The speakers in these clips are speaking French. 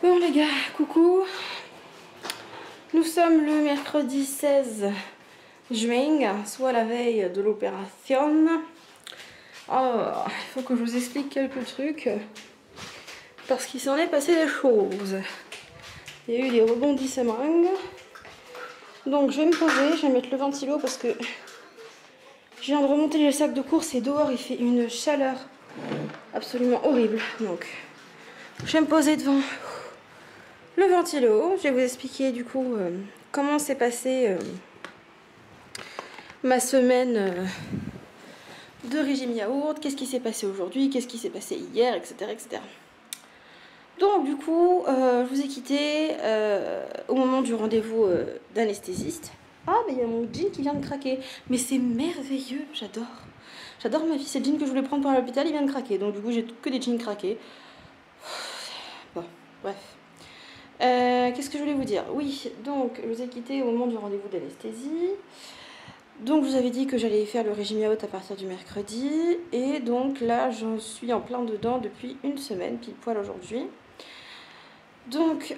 Bon les gars, coucou. Nous sommes le mercredi 16 juin, soit la veille de l'opération. Alors, il faut que je vous explique quelques trucs, parce qu'il s'en est passé des choses. Il y a eu des rebondissements. Donc je vais me poser, je vais mettre le ventilo parce que je viens de remonter le sac de course et dehors il fait une chaleur absolument horrible. Donc je vais me poser devant le ventilo. Je vais vous expliquer du coup comment s'est passée ma semaine de régime yaourt, qu'est-ce qui s'est passé aujourd'hui, qu'est-ce qui s'est passé hier, etc. etc. Donc du coup, je vous ai quitté au moment du rendez-vous d'anesthésiste. Ah, mais il y a mon jean qui vient de craquer. Mais c'est merveilleux, j'adore. J'adore ma vie, c'est le jean que je voulais prendre pour aller à l'hôpital, il vient de craquer. Donc du coup, j'ai que des jeans craqués. Bon, bref. Qu'est-ce que je voulais vous dire? Oui, donc je vous ai quitté au moment du rendez-vous d'anesthésie. Donc je vous avais dit que j'allais faire le régime yaourt à partir du mercredi. Et donc là, j'en suis en plein dedans depuis une semaine, pile poil aujourd'hui. Donc,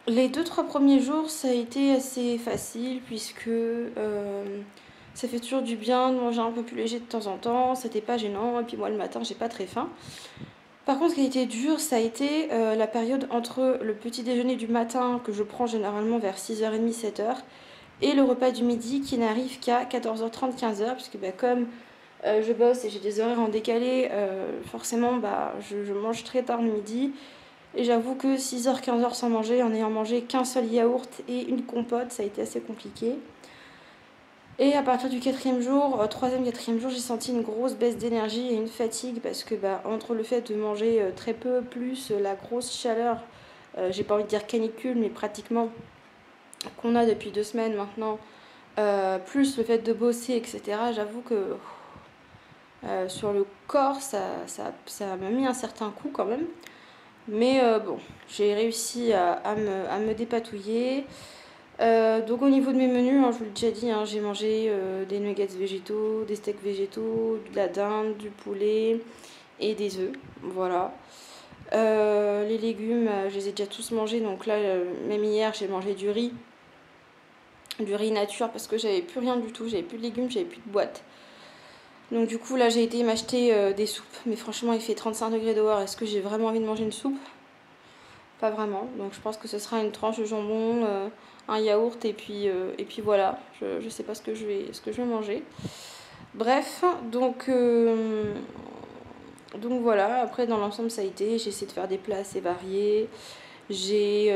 les 2-3 premiers jours, ça a été assez facile puisque ça fait toujours du bien de manger un peu plus léger de temps en temps. C'était pas gênant. Et puis moi, le matin, j'ai pas très faim. Par contre, ce qui a été dur, ça a été la période entre le petit déjeuner du matin que je prends généralement vers 6h30, 7h et le repas du midi qui n'arrive qu'à 14h30, 15h puisque bah, comme je bosse et j'ai des horaires en décalé, forcément je mange très tard le midi. Et j'avoue que 6h, 15h sans manger, en ayant mangé qu'un seul yaourt et une compote, ça a été assez compliqué. Et à partir du 4e jour, 3e, 4e jour, j'ai senti une grosse baisse d'énergie et une fatigue parce que entre le fait de manger très peu, plus la grosse chaleur, j'ai pas envie de dire canicule, mais pratiquement qu'on a depuis 2 semaines maintenant, plus le fait de bosser, etc., j'avoue que sur le corps, ça m'a mis un certain coup quand même. Mais bon, j'ai réussi à me dépatouiller. Donc au niveau de mes menus, hein, je vous l'ai déjà dit, hein, j'ai mangé des nuggets végétaux, des steaks végétaux, de la dinde, du poulet et des œufs. Voilà. Les légumes, je les ai déjà tous mangés. Donc là, même hier, j'ai mangé du riz nature parce que j'avais plus rien du tout. J'avais plus de légumes, j'avais plus de boîte. Donc du coup là j'ai été m'acheter des soupes, mais franchement il fait 35 degrés dehors, est-ce que j'ai vraiment envie de manger une soupe? Pas vraiment, donc je pense que ce sera une tranche de jambon, un yaourt et puis voilà, je sais pas ce que je vais manger. Bref, donc voilà, après dans l'ensemble ça a été, j'ai essayé de faire des plats assez variés, j'ai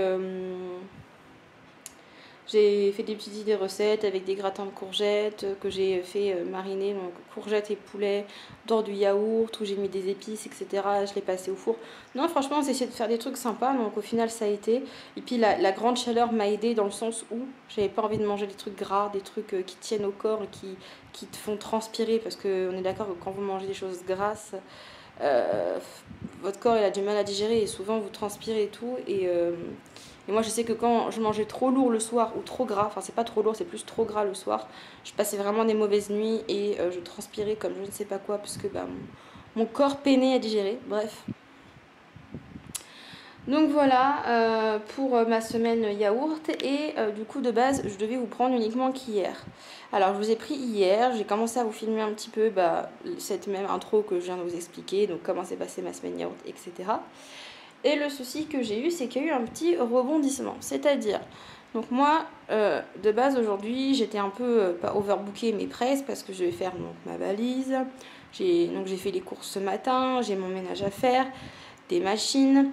fait des petites idées recettes avec des gratins de courgettes que j'ai fait mariner, donc courgettes et poulet dans du yaourt où j'ai mis des épices, etc. Je l'ai passé au four. Non, franchement, j'ai essayé de faire des trucs sympas, donc au final, ça a été. Et puis la grande chaleur m'a aidée dans le sens où j'avais pas envie de manger des trucs gras, des trucs qui tiennent au corps et qui te font transpirer, parce qu'on est d'accord que quand vous mangez des choses grasses, votre corps il a du mal à digérer et souvent vous transpirez et tout. Et moi je sais que quand je mangeais trop lourd le soir ou trop gras, enfin c'est pas trop lourd, c'est plus trop gras le soir, je passais vraiment des mauvaises nuits et je transpirais comme je ne sais pas quoi parce que mon corps peinait à digérer. Bref. Donc voilà pour ma semaine yaourt et du coup de base je devais vous prendre uniquement qu'hier. Alors je vous ai pris hier, j'ai commencé à vous filmer un petit peu cette même intro que je viens de vous expliquer, donc comment s'est passée ma semaine yaourt, etc. Et le souci que j'ai eu, c'est qu'il y a eu un petit rebondissement. C'est-à-dire, donc moi, de base aujourd'hui, j'étais un peu, pas overbookée, mais presque, parce que je vais faire donc, ma valise. Donc j'ai fait les courses ce matin, j'ai mon ménage à faire, des machines.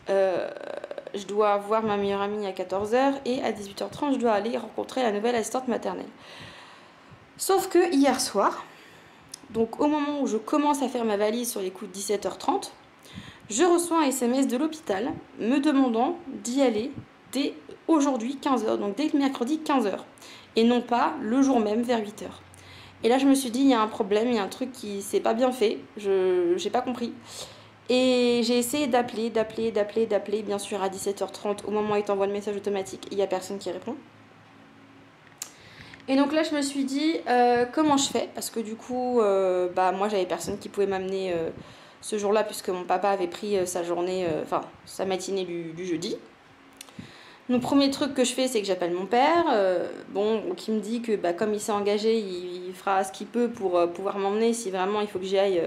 Je dois voir ma meilleure amie à 14h et à 18h30, je dois aller rencontrer la nouvelle assistante maternelle. Sauf que hier soir, donc au moment où je commence à faire ma valise sur les coups de 17h30, je reçois un SMS de l'hôpital me demandant d'y aller dès aujourd'hui 15h, donc dès le mercredi 15h, et non pas le jour même vers 8h. Et là je me suis dit il y a un problème, il y a un truc qui s'est pas bien fait, j'ai pas compris. Et j'ai essayé d'appeler, bien sûr à 17h30, au moment où il t'envoie le message automatique, il n'y a personne qui répond. Et donc là je me suis dit comment je fais, parce que du coup moi j'avais personne qui pouvait m'amener ce jour-là, puisque mon papa avait pris sa journée, enfin sa matinée du jeudi. Donc premier truc que je fais, c'est que j'appelle mon père, qui me dit que bah, comme il s'est engagé, il fera ce qu'il peut pour pouvoir m'emmener si vraiment il faut que j'y aille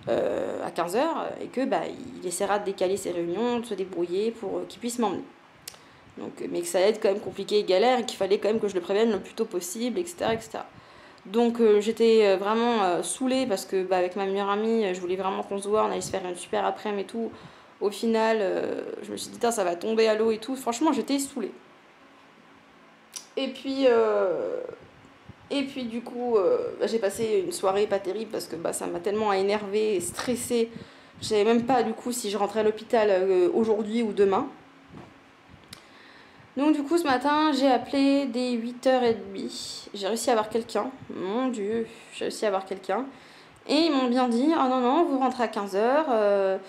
à 15 heures, et que bah, il essaiera de décaler ses réunions, de se débrouiller pour qu'il puisse m'emmener. Donc, mais que ça allait être quand même compliqué et galère, et qu'il fallait quand même que je le prévienne le plus tôt possible, etc. etc. Donc j'étais vraiment saoulée parce que bah, avec ma meilleure amie, je voulais vraiment qu'on se voit, on allait se faire une super après-midi et tout. Au final, je me suis dit, ça va tomber à l'eau et tout. Franchement, j'étais saoulée. Et puis du coup, j'ai passé une soirée pas terrible parce que bah, ça m'a tellement énervée et stressée. Je savais même pas du coup si je rentrais à l'hôpital aujourd'hui ou demain. Donc du coup, ce matin, j'ai appelé dès 8h30. J'ai réussi à avoir quelqu'un. Mon Dieu, j'ai réussi à avoir quelqu'un. Et ils m'ont bien dit, ah non, non, vous rentrez à 15h.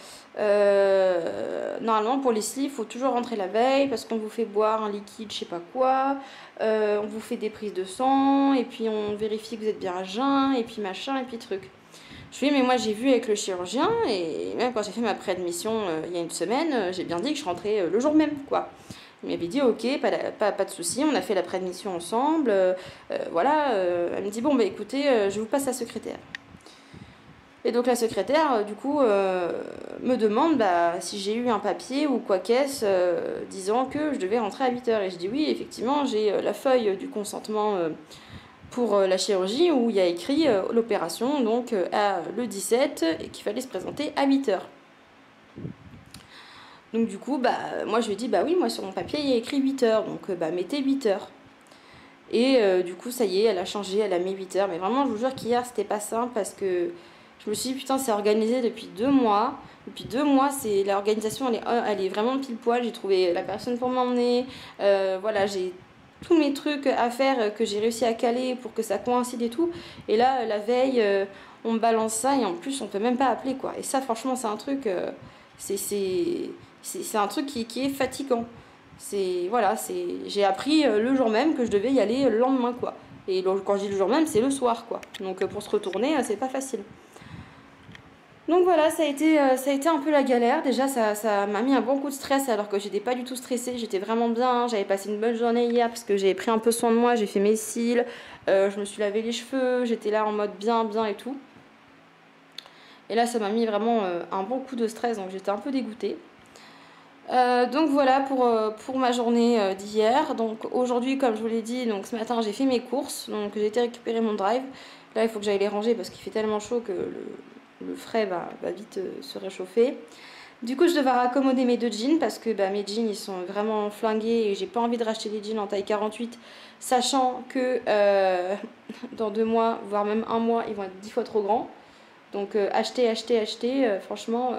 Normalement, pour les sleeves, il faut toujours rentrer la veille parce qu'on vous fait boire un liquide, je sais pas quoi. On vous fait des prises de sang. Et puis, on vérifie que vous êtes bien à jeun. Et puis, machin, et puis truc. Je lui ai dit, mais moi, j'ai vu avec le chirurgien. Et même quand j'ai fait ma préadmission il y a une semaine, j'ai bien dit que je rentrais le jour même, quoi. Il m'avait dit, ok, pas de souci, on a fait la préadmission ensemble. Voilà. Elle me dit, bon, bah écoutez, je vous passe la secrétaire. Et donc la secrétaire, du coup, me demande bah, si j'ai eu un papier ou quoi qu'est-ce disant que je devais rentrer à 8h. Et je dis oui, effectivement, j'ai la feuille du consentement pour la chirurgie où il y a écrit l'opération, donc le 17, et qu'il fallait se présenter à 8h. Donc du coup, bah, moi je lui ai dit, bah oui, moi sur mon papier il y a écrit 8h, donc bah mettez 8h. Et du coup, ça y est, elle a changé, elle a mis 8h. Mais vraiment, je vous jure qu'hier, c'était pas simple parce que je me suis dit, putain, c'est organisé depuis 2 mois. Depuis 2 mois, l'organisation, elle est vraiment pile poil. J'ai trouvé la personne pour m'emmener. Voilà, j'ai tous mes trucs à faire que j'ai réussi à caler pour que ça coïncide et tout. Et là, la veille, on me balance ça et en plus, on peut même pas appeler, quoi. Et ça, franchement, c'est un truc, c'est un truc qui est fatigant. Voilà, j'ai appris le jour même que je devais y aller le lendemain, quoi. Et quand je dis le jour même, c'est le soir, quoi. Donc pour se retourner, c'est pas facile. Donc voilà, ça a été un peu la galère. Déjà, ça m'a mis un bon coup de stress alors que j'étais pas du tout stressée. J'étais vraiment bien. J'avais passé une bonne journée hier parce que j'avais pris un peu soin de moi. J'ai fait mes cils, je me suis lavé les cheveux. J'étais là en mode bien, bien et tout. Et là, ça m'a mis vraiment un bon coup de stress. Donc j'étais un peu dégoûtée. Donc voilà pour ma journée d'hier. Donc aujourd'hui, comme je vous l'ai dit, donc ce matin j'ai fait mes courses. Donc j'ai été récupérer mon drive. Là, il faut que j'aille les ranger parce qu'il fait tellement chaud que le frais va vite se réchauffer. Du coup, je devais raccommoder mes 2 jeans parce que mes jeans ils sont vraiment flingués et j'ai pas envie de racheter des jeans en taille 48, sachant que dans 2 mois, voire même 1 mois, ils vont être 10 fois trop grands. Donc acheter, franchement.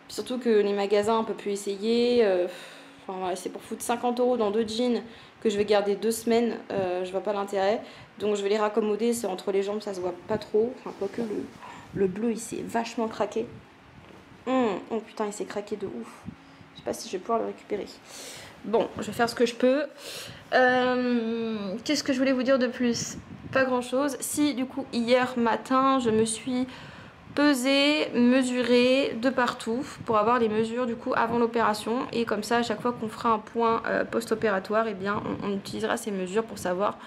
Surtout que les magasins, on peut plus essayer. Enfin, voilà, c'est pour foutre 50 € dans 2 jeans que je vais garder 2 semaines. Je vois pas l'intérêt. Donc je vais les raccommoder. C'est entre les jambes, ça se voit pas trop. Enfin, quoique le bleu, il s'est vachement craqué. Oh putain, il s'est craqué de ouf. Je sais pas si je vais pouvoir le récupérer. Bon, je vais faire ce que je peux. Qu'est-ce que je voulais vous dire de plus? Pas grand chose. Si, du coup, hier matin, je me suis pesée, mesurée de partout pour avoir les mesures du coup avant l'opération. Et comme ça, à chaque fois qu'on fera un point post-opératoire, eh bien, on utilisera ces mesures pour savoir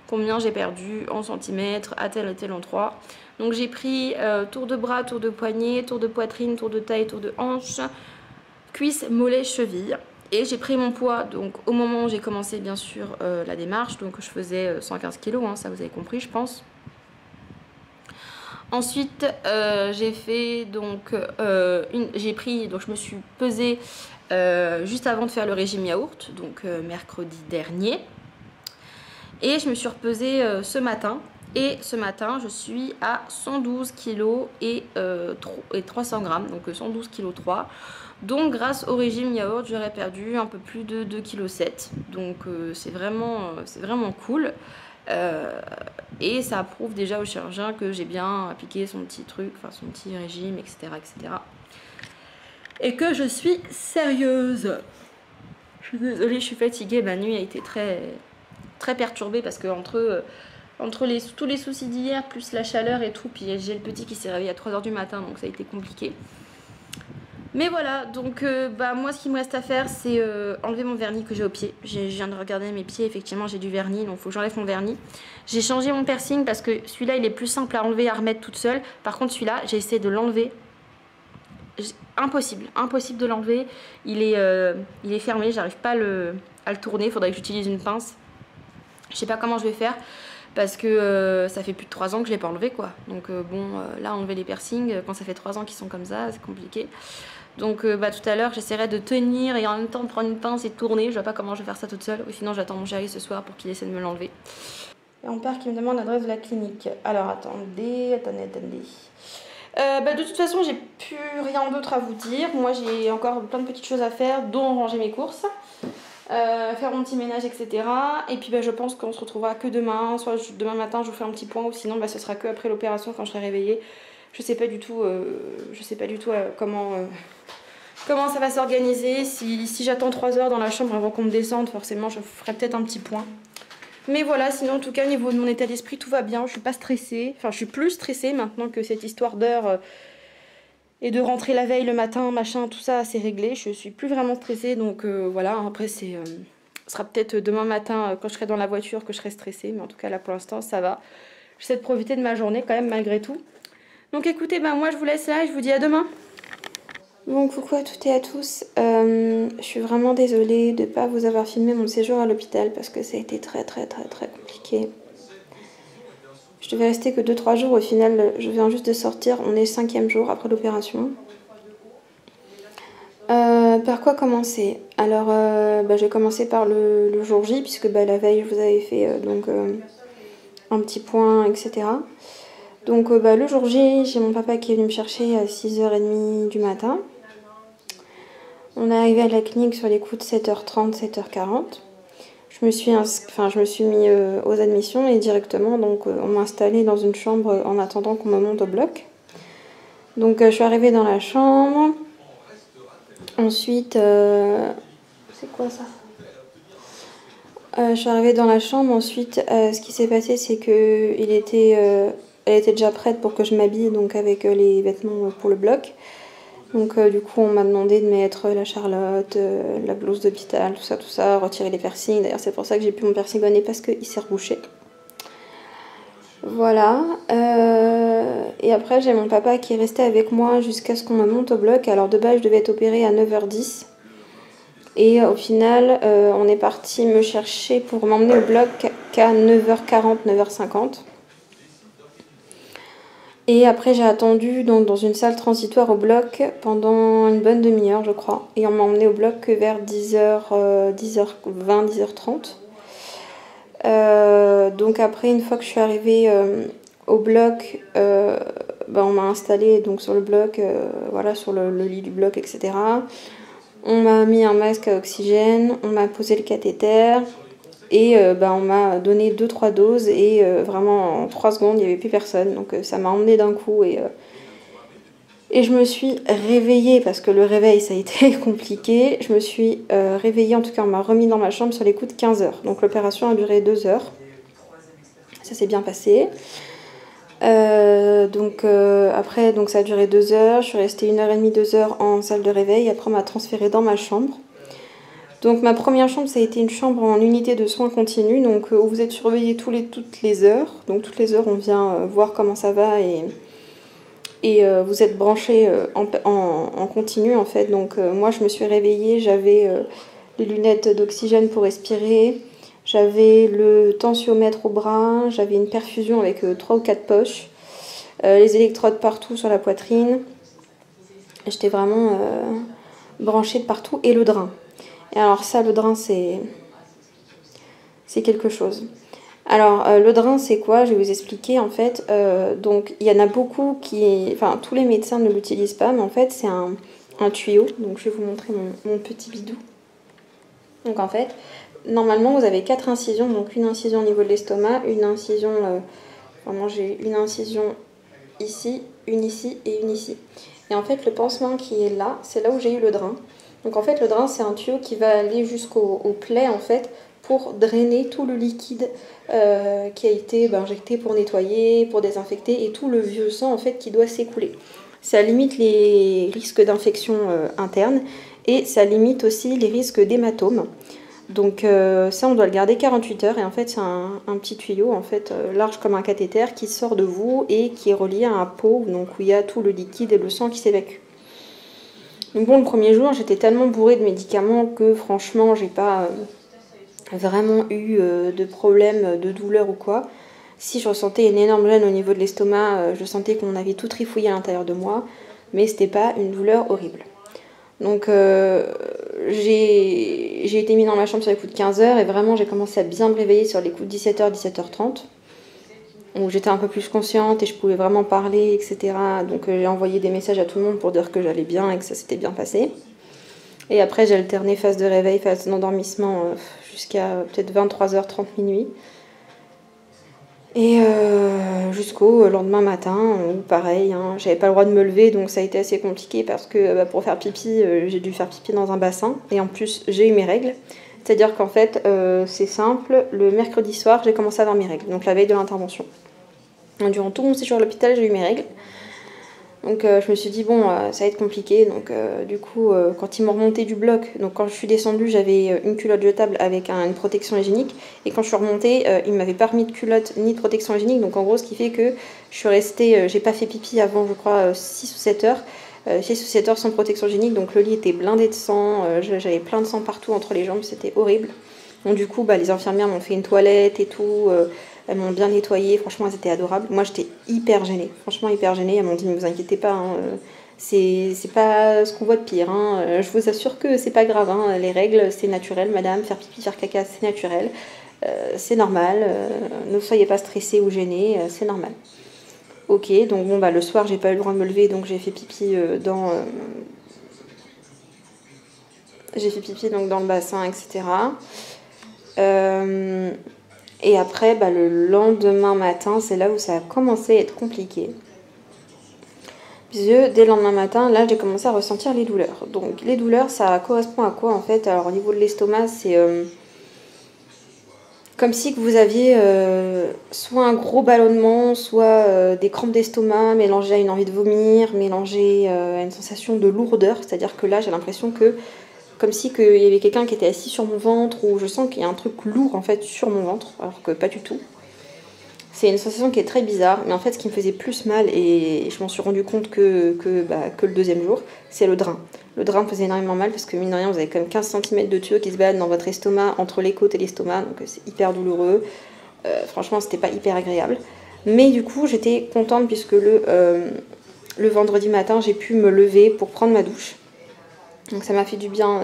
combien j'ai perdu en centimètres à tel et tel endroit. Donc j'ai pris tour de bras, tour de poignet, tour de poitrine, tour de taille, tour de hanche, cuisse, mollet, cheville. Et j'ai pris mon poids, donc au moment où j'ai commencé bien sûr la démarche, donc je faisais 115 kg, hein, ça vous avez compris je pense. Ensuite j'ai fait donc, je me suis pesée juste avant de faire le régime yaourt, donc mercredi dernier. Et je me suis repesée ce matin. Et ce matin, je suis à 112 kg et 300 grammes, donc 112 kg 3. Donc grâce au régime yaourt, j'aurais perdu un peu plus de 2,7 kg. Donc c'est vraiment cool. Et ça prouve déjà au chirurgien que j'ai bien appliqué son petit truc, enfin son petit régime, etc., etc. Et que je suis sérieuse. Je suis désolée, je suis fatiguée. Ma nuit a été très perturbée parce que entre Entre tous les soucis d'hier, plus la chaleur et tout, puis j'ai le petit qui s'est réveillé à 3 h du matin, donc ça a été compliqué. Mais voilà, donc moi ce qui me reste à faire c'est enlever mon vernis que j'ai au pied. Je viens de regarder mes pieds, effectivement j'ai du vernis, donc il faut que j'enlève mon vernis. J'ai changé mon piercing parce que celui-là il est plus simple à enlever et à remettre toute seule. Par contre celui-là j'ai essayé de l'enlever. Impossible de l'enlever. Il est fermé, j'arrive pas à le tourner, il faudrait que j'utilise une pince. Je sais pas comment je vais faire. Parce que ça fait plus de 3 ans que je l'ai pas enlevé quoi. Donc là enlever les piercings, quand ça fait 3 ans qu'ils sont comme ça, c'est compliqué. Donc tout à l'heure j'essaierai de tenir et en même temps prendre une pince et tourner. Je vois pas comment je vais faire ça toute seule. Ou sinon j'attends mon chéri ce soir pour qu'il essaie de me l'enlever. Et mon père qui me demande l'adresse de la clinique. Alors attendez. De toute façon j'ai plus rien d'autre à vous dire. Moi j'ai encore plein de petites choses à faire, dont ranger mes courses. Faire mon petit ménage, etc. Et puis je pense qu'on se retrouvera que demain. Soit demain matin je vous fais un petit point, ou sinon ce sera que après l'opération quand je serai réveillée. Je sais pas du tout, comment ça va s'organiser. Si j'attends 3 heures dans la chambre avant qu'on me descende, forcément je ferai peut-être un petit point. Mais voilà, sinon en tout cas au niveau de mon état d'esprit tout va bien. Je suis pas stressée, enfin je suis plus stressée maintenant que cette histoire d'heure et de rentrer la veille le matin, machin, tout ça c'est réglé. Je suis plus vraiment stressée, donc voilà. Après ce sera peut-être demain matin quand je serai dans la voiture que je serai stressée, mais en tout cas là pour l'instant ça va. J'essaie de profiter de ma journée quand même malgré tout. Donc écoutez, moi je vous laisse là et je vous dis à demain. Bon, coucou à toutes et à tous. Je suis vraiment désolée de ne pas vous avoir filmé mon séjour à l'hôpital parce que ça a été très compliqué. Je devais rester que 2-3 jours, au final je viens juste de sortir, on est le 5e jour après l'opération. Par quoi commencer? Alors je vais commencer par le jour J, puisque la veille je vous avais fait un petit point, etc. Donc le jour J, j'ai mon papa qui est venu me chercher à 6h30 du matin. On est arrivé à la clinique sur les coups de 7h30, 7h40. Je me suis mis aux admissions et directement on m'a installée dans une chambre en attendant qu'on me monte au bloc. Donc je suis arrivée dans la chambre. Ensuite, c'est quoi ça? Je suis arrivée dans la chambre. Ensuite, ce qui s'est passé, c'est que elle était déjà prête pour que je m'habille, donc avec les vêtements pour le bloc. Donc du coup on m'a demandé de mettre la charlotte, la blouse d'hôpital, tout ça, retirer les piercings. D'ailleurs c'est pour ça que j'ai plus mon piercing au nez parce qu'il s'est rebouché. Voilà. Et après j'ai mon papa qui est resté avec moi jusqu'à ce qu'on me monte au bloc. Alors de base je devais être opérée à 9h10. Et au final on est parti me chercher pour m'emmener au bloc qu'à 9h40, 9h50. Et après j'ai attendu dans une salle transitoire au bloc pendant une bonne demi-heure je crois. Et on m'a emmené au bloc que vers 10h20, 10h30. Donc après une fois que je suis arrivée au bloc, on m'a installée donc sur le bloc, voilà, sur le lit du bloc, etc. On m'a mis un masque à oxygène, on m'a posé le cathéter. Et on m'a donné 2-3 doses et vraiment en 3 secondes il n'y avait plus personne. Donc ça m'a emmenée d'un coup et je me suis réveillée parce que le réveil ça a été compliqué. Je me suis réveillée, en tout cas on m'a remis dans ma chambre sur les coups de 15h. Donc l'opération a duré 2 heures. Ça s'est bien passé. Après ça a duré 2 heures. Je suis restée 1h30, 2 heures en salle de réveil. Après on m'a transférée dans ma chambre. Donc ma première chambre, ça a été une chambre en unité de soins continus, donc où vous êtes surveillé toutes les heures. Donc toutes les heures, on vient voir comment ça va et vous êtes branché en continu en fait. Donc moi, je me suis réveillée, j'avais les lunettes d'oxygène pour respirer, j'avais le tensiomètre au bras, j'avais une perfusion avec 3 ou 4 poches, les électrodes partout sur la poitrine. J'étais vraiment branchée de partout et le drain. Et alors ça, le drain, c'est quelque chose. Alors, le drain, c'est quoi? Je vais vous expliquer, en fait. Donc, il y en a beaucoup Enfin, tous les médecins ne l'utilisent pas, mais en fait, c'est un tuyau. Donc, je vais vous montrer mon petit bidou. Donc, en fait, normalement, vous avez 4 incisions. Donc, une incision au niveau de l'estomac, une incision... Vraiment, j'ai une incision ici, une ici et une ici. Et en fait, le pansement qui est là, c'est là où j'ai eu le drain. Donc en fait le drain c'est un tuyau qui va aller jusqu'au plaie en fait pour drainer tout le liquide qui a été injecté pour nettoyer, pour désinfecter, et tout le vieux sang en fait qui doit s'écouler. Ça limite les risques d'infection interne, et ça limite aussi les risques d'hématomes. Donc ça, on doit le garder 48 heures, et en fait c'est un petit tuyau en fait large comme un cathéter qui sort de vous et qui est relié à un pot, donc où il y a tout le liquide et le sang qui s'évacue. Donc bon, le premier jour, j'étais tellement bourrée de médicaments que franchement, j'ai pas vraiment eu de problème, de douleur ou quoi. Si je ressentais une énorme gêne au niveau de l'estomac, je sentais qu'on avait tout trifouillé à l'intérieur de moi, mais c'était pas une douleur horrible. Donc j'ai été mise dans ma chambre sur les coups de 15h, et vraiment j'ai commencé à bien me réveiller sur les coups de 17h, 17h30, où j'étais un peu plus consciente et je pouvais vraiment parler, etc. Donc j'ai envoyé des messages à tout le monde pour dire que j'allais bien et que ça s'était bien passé. Et après j'ai alterné phase de réveil, phase d'endormissement jusqu'à peut-être 23h30, minuit. Et jusqu'au lendemain matin, où pareil, hein, j'avais pas le droit de me lever, donc ça a été assez compliqué parce que pour faire pipi, j'ai dû faire pipi dans un bassin. Et en plus, j'ai eu mes règles. C'est-à-dire qu'en fait, c'est simple, le mercredi soir, j'ai commencé à avoir mes règles, donc la veille de l'intervention. Durant tout mon séjour à l'hôpital, j'ai eu mes règles. Donc je me suis dit, bon, ça va être compliqué. Donc du coup, quand ils m'ont remonté du bloc, donc quand je suis descendue, j'avais une culotte jetable avec une protection hygiénique. Et quand je suis remontée, ils ne m'avaient pas remis de culotte ni de protection hygiénique. Donc en gros, ce qui fait que je suis restée, j'ai pas fait pipi avant, je crois, 6 ou 7 heures. 6 ou 7 heures sans protection hygiénique. Donc le lit était blindé de sang, j'avais plein de sang partout entre les jambes, c'était horrible. Donc du coup, les infirmières m'ont fait une toilette et tout. Elles m'ont bien nettoyée, franchement elles étaient adorables. Moi j'étais hyper gênée, franchement hyper gênée. Elles m'ont dit ne vous inquiétez pas, hein, c'est pas ce qu'on voit de pire. Hein. Je vous assure que c'est pas grave, hein. Les règles c'est naturel madame, faire pipi, faire caca c'est naturel, c'est normal, ne soyez pas stressée ou gênée, c'est normal. Ok, donc bon le soir j'ai pas eu le droit de me lever, donc j'ai fait pipi dans le bassin, etc. Et après, le lendemain matin, c'est là où ça a commencé à être compliqué. Puisque dès le lendemain matin, là, j'ai commencé à ressentir les douleurs. Donc, les douleurs, ça correspond à quoi, en fait? Alors, au niveau de l'estomac, c'est comme si que vous aviez soit un gros ballonnement, soit des crampes d'estomac, mélangées à une envie de vomir, mélangées à une sensation de lourdeur. C'est-à-dire que là, j'ai l'impression que comme si qu'il y avait quelqu'un qui était assis sur mon ventre, ou je sens qu'il y a un truc lourd en fait sur mon ventre, alors que pas du tout. C'est une sensation qui est très bizarre, mais en fait ce qui me faisait plus mal, et je m'en suis rendu compte que le deuxième jour, c'est le drain. Le drain me faisait énormément mal parce que mine de rien, vous avez quand même 15 cm de tuyau qui se baladent dans votre estomac, entre les côtes et l'estomac, donc c'est hyper douloureux. Franchement, c'était pas hyper agréable. Mais du coup, j'étais contente puisque le vendredi matin, j'ai pu me lever pour prendre ma douche. Donc ça m'a fait du bien.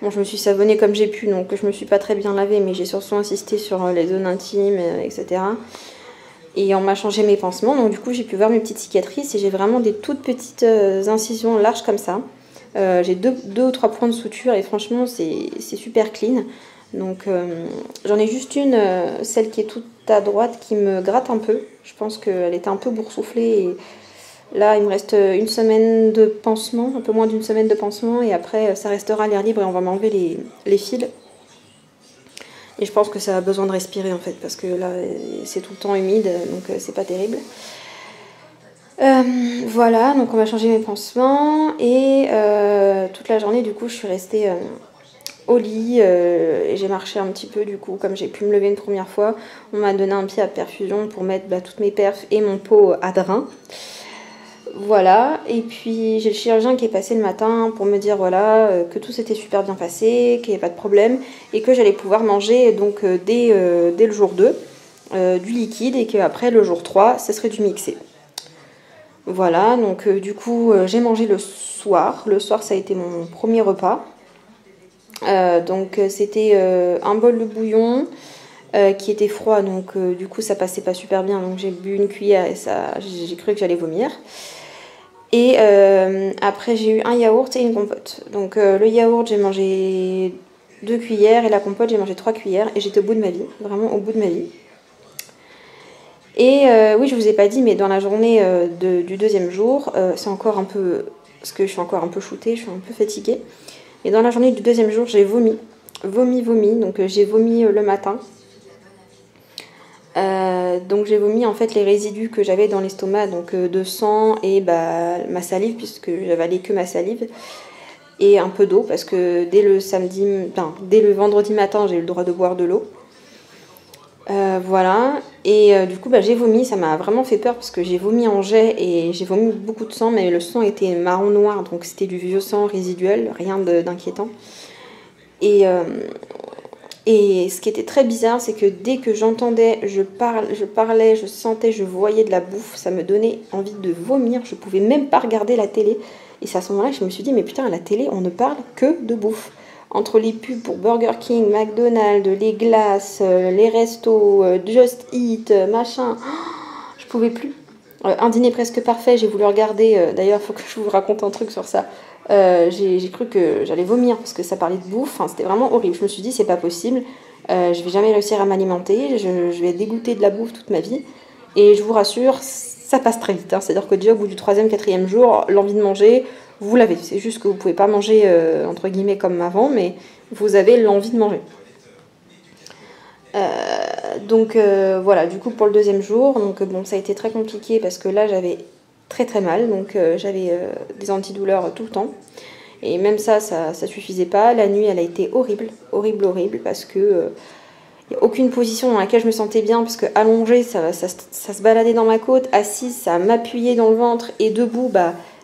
Bon, je me suis savonnée comme j'ai pu, donc je me suis pas très bien lavée, mais j'ai surtout insisté sur les zones intimes, etc. Et on m'a changé mes pansements, donc du coup j'ai pu voir mes petites cicatrices, et j'ai vraiment des toutes petites incisions larges comme ça. J'ai deux ou trois points de suture, et franchement c'est super clean. Donc j'en ai juste une, celle qui est toute à droite, qui me gratte un peu. Je pense qu'elle était un peu boursouflée, et là, il me reste une semaine de pansement, un peu moins d'une semaine de pansement, et après, ça restera à l'air libre et on va m'enlever les fils. Et je pense que ça a besoin de respirer en fait, parce que là, c'est tout le temps humide, donc c'est pas terrible. Voilà, donc on va changer mes pansements, et toute la journée, du coup, je suis restée au lit, et j'ai marché un petit peu, du coup, comme j'ai pu me lever une première fois. On m'a donné un pied à perfusion pour mettre toutes mes perfs et mon pot à drain. Voilà, et puis j'ai le chirurgien qui est passé le matin pour me dire que tout s'était super bien passé, qu'il n'y avait pas de problème, et que j'allais pouvoir manger donc dès le jour 2 du liquide, et qu'après le jour 3 ça serait du mixé. Voilà, donc du coup j'ai mangé le soir. Le soir ça a été mon premier repas. Donc c'était un bol de bouillon qui était froid, donc du coup ça passait pas super bien, donc j'ai bu une cuillère et j'ai cru que j'allais vomir. Et après j'ai eu un yaourt et une compote. Donc le yaourt j'ai mangé 2 cuillères, et la compote j'ai mangé 3 cuillères, et j'étais au bout de ma vie, vraiment au bout de ma vie. Et oui, je vous ai pas dit, mais dans la journée du deuxième jour, c'est encore un peu, parce que je suis encore un peu shootée, je suis un peu fatiguée. Et dans la journée du deuxième jour, j'ai vomi. vomi. Donc j'ai vomi le matin. Donc j'ai vomi en fait les résidus que j'avais dans l'estomac, donc de sang et ma salive, puisque j'avalais que ma salive, et un peu d'eau, parce que dès le vendredi matin, j'ai eu le droit de boire de l'eau. Voilà, et du coup j'ai vomi, ça m'a vraiment fait peur parce que j'ai vomi en jet et j'ai vomi beaucoup de sang, mais le sang était marron noir, donc c'était du vieux sang résiduel, rien d'inquiétant. Et ce qui était très bizarre, c'est que dès que j'entendais, je parlais, je sentais, je voyais de la bouffe, ça me donnait envie de vomir, je pouvais même pas regarder la télé. Et c'est à ce moment-là que je me suis dit, mais putain, à la télé, on ne parle que de bouffe. Entre les pubs pour Burger King, McDonald's, les glaces, les restos, Just Eat, machin, je pouvais plus. Un dîner presque parfait, j'ai voulu regarder, d'ailleurs il faut que je vous raconte un truc sur ça. J'ai cru que j'allais vomir parce que ça parlait de bouffe, enfin, c'était vraiment horrible. Je me suis dit c'est pas possible, je vais jamais réussir à m'alimenter, je vais être dégoûtée de la bouffe toute ma vie. Et je vous rassure, ça passe très vite, hein. C'est-à-dire que déjà au bout du 3e, 4e jour, l'envie de manger, vous l'avez. C'est juste que vous pouvez pas manger entre guillemets comme avant, mais vous avez l'envie de manger. Donc voilà, du coup pour le 2e jour, donc bon, ça a été très compliqué parce que là j'avais très très mal, donc j'avais des antidouleurs tout le temps, et même ça suffisait pas. La nuit elle a été horrible parce que y a aucune position dans laquelle je me sentais bien, parce que allongée ça se baladait dans ma côte, assise ça m'appuyait dans le ventre, et debout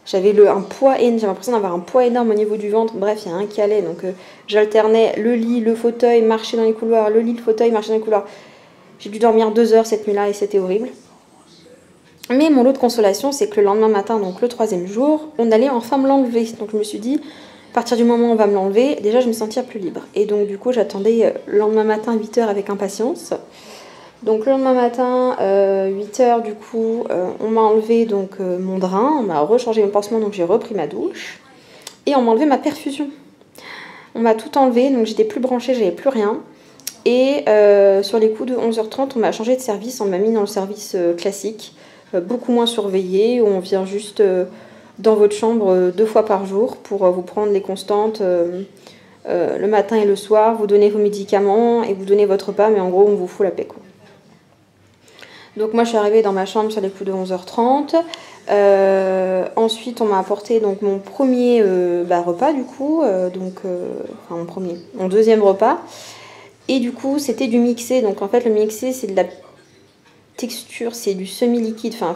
j'avais j'ai l'impression d'avoir un poids énorme au niveau du ventre. Bref, il y a un qui allait, donc j'alternais le lit, le fauteuil, marcher dans les couloirs, le lit, le fauteuil, marcher dans les couloirs. J'ai dû dormir 2 heures cette nuit-là et c'était horrible. Mais mon lot de consolation, c'est que le lendemain matin, donc le 3e jour, on allait enfin me l'enlever. Donc je me suis dit, à partir du moment où on va me l'enlever, déjà je me sentir plus libre. Et donc du coup, j'attendais le lendemain matin 8h avec impatience. Donc le lendemain matin, 8h du coup, on m'a enlevé donc mon drain, on m'a rechangé mon pansement, donc j'ai repris ma douche. Et on m'a enlevé ma perfusion. On m'a tout enlevé, donc j'étais plus branchée, j'avais plus rien. Et sur les coups de 11h30, on m'a changé de service, on m'a mis dans le service classique, beaucoup moins surveillé, où on vient juste dans votre chambre 2 fois par jour pour vous prendre les constantes le matin et le soir, vous donner vos médicaments et vous donner votre repas, mais en gros on vous fout la paix, quoi. Donc moi je suis arrivée dans ma chambre sur les coups de 11h30. Ensuite on m'a apporté donc mon premier repas du coup, mon 2e repas. Et du coup c'était du mixé, donc en fait le mixé c'est de la texture, c'est du semi-liquide, enfin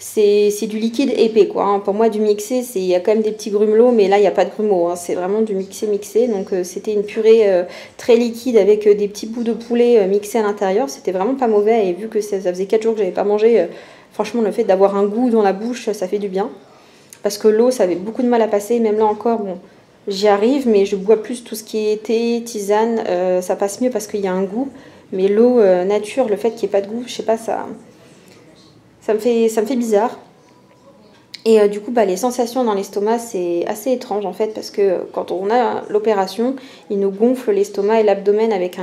c'est du liquide épais, quoi, hein. Pour moi du mixé, il y a quand même des petits grumelots, mais là il n'y a pas de grumeaux, hein. C'est vraiment du mixé. Donc c'était une purée très liquide avec des petits bouts de poulet mixés à l'intérieur. C'était vraiment pas mauvais, et vu que ça faisait 4 jours que j'avais pas mangé, franchement le fait d'avoir un goût dans la bouche, ça fait du bien. Parce que l'eau, ça avait beaucoup de mal à passer, même là encore, bon, j'y arrive, mais je bois plus tout ce qui est thé, tisane, ça passe mieux parce qu'il y a un goût. Mais l'eau nature, le fait qu'il n'y ait pas de goût, je sais pas, ça me fait bizarre. Et du coup, les sensations dans l'estomac, c'est assez étrange en fait, parce que quand on a l'opération, il nous gonfle l'estomac et l'abdomen avec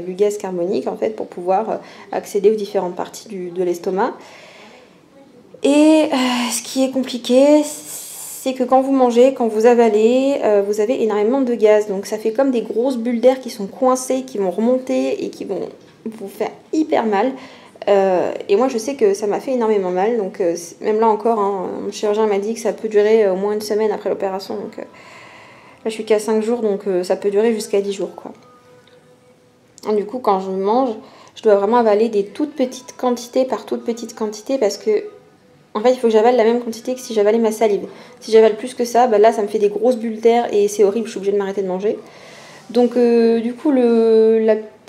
du gaz carbonique en fait, pour pouvoir accéder aux différentes parties de l'estomac. Et ce qui est compliqué, c'est que quand vous mangez, quand vous avalez, vous avez énormément de gaz. Donc ça fait comme des grosses bulles d'air qui sont coincées, qui vont remonter et qui vont vous faire hyper mal. Et moi je sais que ça m'a fait énormément mal, donc même là encore, hein, mon chirurgien m'a dit que ça peut durer au moins 1 semaine après l'opération, donc là je suis qu'à 5 jours, donc ça peut durer jusqu'à 10 jours, quoi. Et du coup quand je mange, je dois vraiment avaler des toutes petites quantités par toutes petites quantités, parce que en fait il faut que j'avale la même quantité que si j'avalais ma salive. Si j'avale plus que ça, là ça me fait des grosses bulles d'air et c'est horrible, je suis obligée de m'arrêter de manger. Donc du coup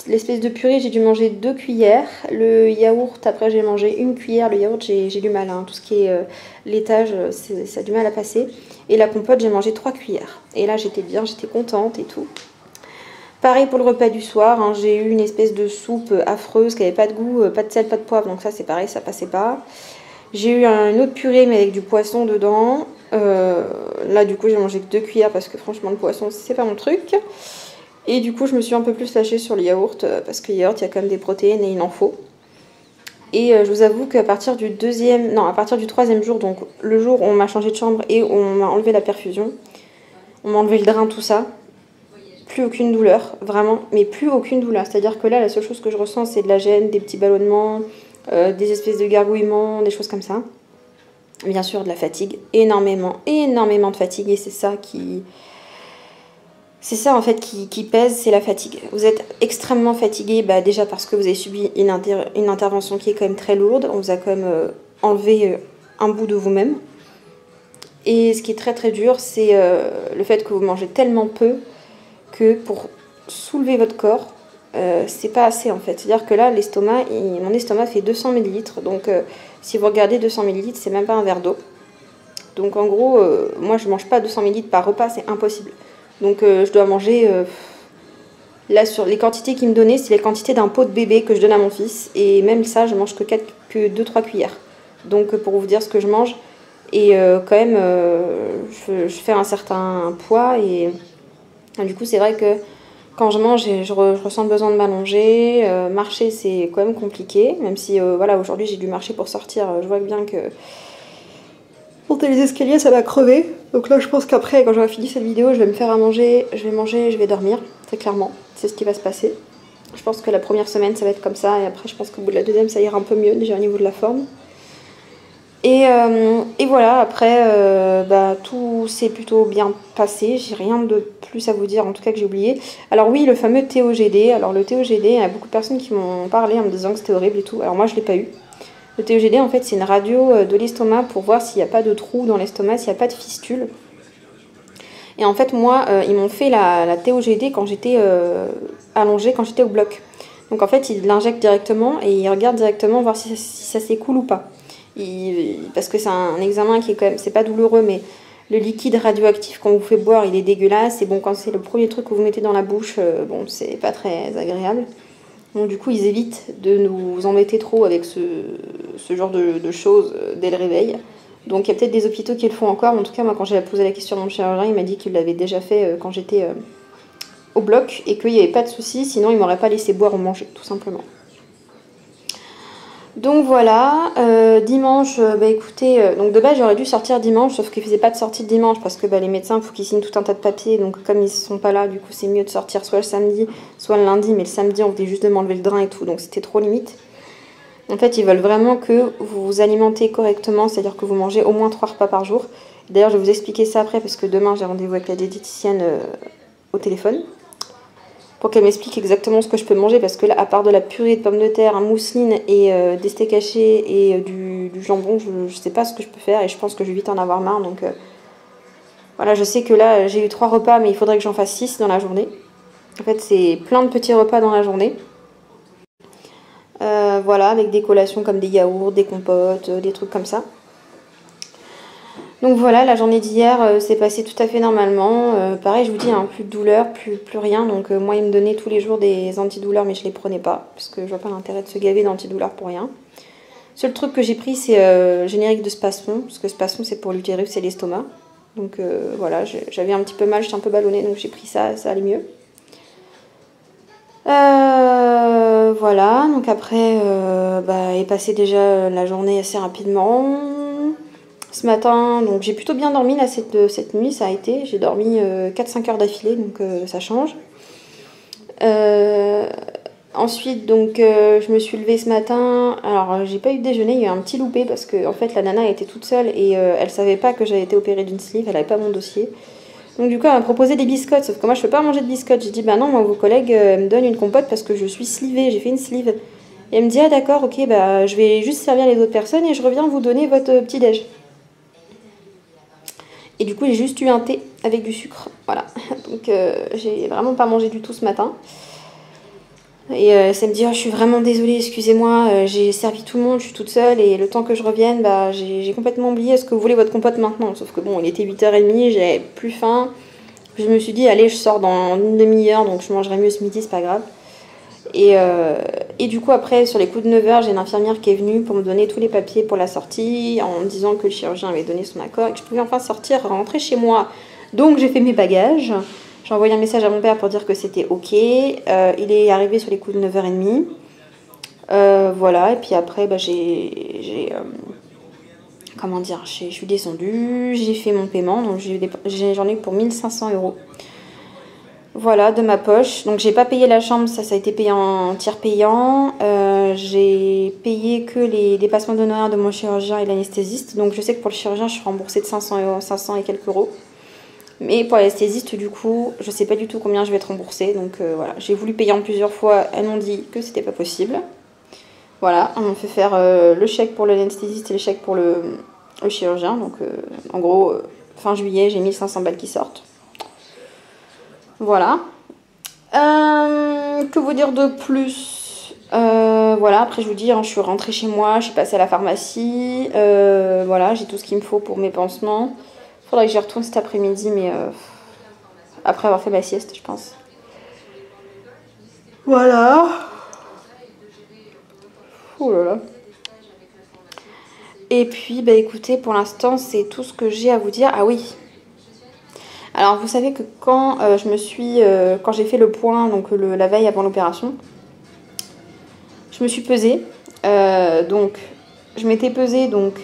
l'espèce de purée, j'ai dû manger 2 cuillères. Le yaourt, après j'ai mangé 1 cuillère. Le yaourt, j'ai du mal, hein. Tout ce qui est laitage, ça a du mal à passer. Et la compote, j'ai mangé 3 cuillères. Et là j'étais bien, j'étais contente et tout. Pareil pour le repas du soir, hein, j'ai eu une espèce de soupe affreuse qui n'avait pas de goût, pas de sel, pas de poivre, donc ça c'est pareil, ça passait pas. J'ai eu une autre purée mais avec du poisson dedans. Là du coup j'ai mangé que 2 cuillères parce que franchement le poisson c'est pas mon truc. Et du coup je me suis un peu plus lâchée sur le yaourt parce que le yaourt il y a quand même des protéines et il en faut. Et je vous avoue qu'à partir du 3e jour, donc le jour où on m'a changé de chambre et où on m'a enlevé la perfusion, on m'a enlevé le drain, tout ça, plus aucune douleur, vraiment, mais plus aucune douleur. C'est-à-dire que là, la seule chose que je ressens, c'est de la gêne, des petits ballonnements, des espèces de gargouillements, des choses comme ça. Bien sûr, de la fatigue, énormément de fatigue, et c'est ça qui... C'est ça en fait qui pèse, c'est la fatigue. Vous êtes extrêmement fatigué, déjà parce que vous avez subi une intervention qui est quand même très lourde. On vous a quand même enlevé un bout de vous-même. Et ce qui est très très dur, c'est le fait que vous mangez tellement peu que pour soulever votre corps, c'est pas assez en fait. C'est-à-dire que là, mon estomac fait 200 ml. Donc si vous regardez 200 ml, c'est même pas un verre d'eau. Donc en gros, moi je mange pas 200 ml par repas, c'est impossible. Donc je dois manger... là, sur les quantités qu'il me donnait, c'est les quantités d'un pot de bébé que je donne à mon fils. Et même ça, je mange que 2-3 cuillères. Donc pour vous dire ce que je mange. Et quand même, je fais un certain poids. Et du coup, c'est vrai que quand je mange, je ressens le besoin de m'allonger. Marcher, c'est quand même compliqué. Même si, voilà, aujourd'hui, j'ai dû marcher pour sortir. Je vois bien que... monter les escaliers, ça va crever. Donc là, je pense qu'après, quand j'aurai fini cette vidéo, je vais me faire à manger, je vais manger, je vais dormir. Très clairement, c'est ce qui va se passer. Je pense que la première semaine, ça va être comme ça. Et après, je pense qu'au bout de la deuxième, ça ira un peu mieux, déjà au niveau de la forme. Et voilà, après, tout s'est plutôt bien passé. J'ai rien de plus à vous dire, en tout cas que j'ai oublié. Alors oui, le fameux TOGD. Alors le TOGD, il y a beaucoup de personnes qui m'ont parlé en me disant que c'était horrible et tout. Alors moi, je ne l'ai pas eu. Le TOGD, en fait, c'est une radio de l'estomac pour voir s'il n'y a pas de trou dans l'estomac, s'il n'y a pas de fistule. Et en fait, moi, ils m'ont fait la TOGD quand j'étais allongée, quand j'étais au bloc. Donc en fait, ils l'injectent directement et ils regardent directement voir si ça s'écoule ou pas. Parce que c'est un examen qui est quand même, c'est pas douloureux, mais le liquide radioactif qu'on vous fait boire, il est dégueulasse. Et bon, quand c'est le premier truc que vous mettez dans la bouche, bon, c'est pas très agréable. Donc du coup, ils évitent de nous embêter trop avec ce genre de choses dès le réveil. Donc il y a peut-être des hôpitaux qui le font encore. En tout cas, moi, quand j'ai posé la question à mon chirurgien, il m'a dit qu'il l'avait déjà fait quand j'étais au bloc et qu'il n'y avait pas de souci. Sinon, il ne m'aurait pas laissé boire ou manger, tout simplement. Donc voilà, dimanche, écoutez, donc de base j'aurais dû sortir dimanche, sauf qu'ils ne faisaient pas de sortie de dimanche parce que les médecins, il faut qu'ils signent tout un tas de papiers, donc comme ils ne sont pas là, du coup c'est mieux de sortir soit le samedi, soit le lundi, mais le samedi on venait juste de m'enlever le drain et tout, donc c'était trop limite. En fait, ils veulent vraiment que vous vous alimentez correctement, c'est-à-dire que vous mangez au moins 3 repas par jour. D'ailleurs, je vais vous expliquer ça après parce que demain j'ai rendez-vous avec la diététicienne au téléphone. Pour qu'elle m'explique exactement ce que je peux manger, parce que là, à part de la purée de pommes de terre, un mousseline et des steaks hachés et du jambon, je sais pas ce que je peux faire et je pense que je vais vite en avoir marre. Donc voilà, je sais que là, j'ai eu 3 repas, mais il faudrait que j'en fasse 6 dans la journée. En fait, c'est plein de petits repas dans la journée. Voilà, avec des collations comme des yaourts, des compotes, des trucs comme ça. Donc voilà, la journée d'hier s'est passée tout à fait normalement. Pareil, je vous dis, hein, plus de douleur, plus rien. Donc moi, ils me donnaient tous les jours des antidouleurs, mais je les prenais pas. Parce que je vois pas l'intérêt de se gaver d'antidouleurs pour rien. Seul truc que j'ai pris, c'est générique de Spasfon. Parce que Spasfon, c'est pour l'utérus et l'estomac. Donc voilà, j'avais un petit peu mal, j'étais un peu ballonnée, donc j'ai pris ça, ça allait mieux. Voilà, donc après, est passé déjà la journée assez rapidement. Ce matin, donc j'ai plutôt bien dormi là, cette nuit, ça a été. J'ai dormi 4-5 heures d'affilée, donc ça change. Ensuite, donc je me suis levée ce matin. Alors, j'ai pas eu de déjeuner, il y a eu un petit loupé parce que en fait la nana était toute seule et elle savait pas que j'avais été opérée d'une sleeve, elle avait pas mon dossier. Donc du coup, elle m'a proposé des biscottes, sauf que moi je peux pas manger de biscottes. J'ai dit, bah non, moi vos collègues me donnent une compote parce que je suis slivée, j'ai fait une sleeve. Et elle me dit, ah d'accord, ok, je vais juste servir les autres personnes et je reviens vous donner votre petit-déj. Et du coup, j'ai juste eu un thé avec du sucre. Voilà. Donc, j'ai vraiment pas mangé du tout ce matin. Et ça me dit, oh, je suis vraiment désolée, excusez-moi, j'ai servi tout le monde, je suis toute seule. Et le temps que je revienne, j'ai complètement oublié, est-ce que vous voulez votre compote maintenant? Sauf que bon, il était 8h30, j'avais plus faim. Je me suis dit, allez, je sors dans une demi-heure, donc je mangerai mieux ce midi, c'est pas grave. Et du coup, après, sur les coups de 9h, j'ai une infirmière qui est venue pour me donner tous les papiers pour la sortie, en me disant que le chirurgien avait donné son accord et que je pouvais enfin sortir, rentrer chez moi. Donc, j'ai fait mes bagages. J'ai envoyé un message à mon père pour dire que c'était OK. Il est arrivé sur les coups de 9h30. Voilà, et puis après, je suis descendue, j'ai fait mon paiement, donc j'en ai eu pour 1500 €. voilà, de ma poche. Donc j'ai pas payé la chambre, ça a été payé en tiers payant. J'ai payé que les dépassements d'honoraires de mon chirurgien et l'anesthésiste. Donc je sais que pour le chirurgien, je suis remboursée de 500 et quelques euros. Mais pour l'anesthésiste, du coup, je sais pas du tout combien je vais être remboursée. Donc voilà, j'ai voulu payer en plusieurs fois. Elles m'ont dit que c'était pas possible. Voilà, on m'a fait faire le chèque pour l'anesthésiste et le chèque pour le chirurgien. Donc en gros, fin juillet, j'ai 1500 balles qui sortent. Voilà. Que vous dire de plus? Voilà, après je vous dis, hein, je suis rentrée chez moi, je suis passée à la pharmacie. Voilà, j'ai tout ce qu'il me faut pour mes pansements. Faudrait que j'y retourne cet après-midi, mais après avoir fait ma sieste, je pense. Voilà. Oh là là. Et puis, bah écoutez, pour l'instant, c'est tout ce que j'ai à vous dire. Ah oui. Alors, vous savez que quand quand j'ai fait le point, donc la veille avant l'opération, je me suis pesée. Donc, je m'étais pesée, donc,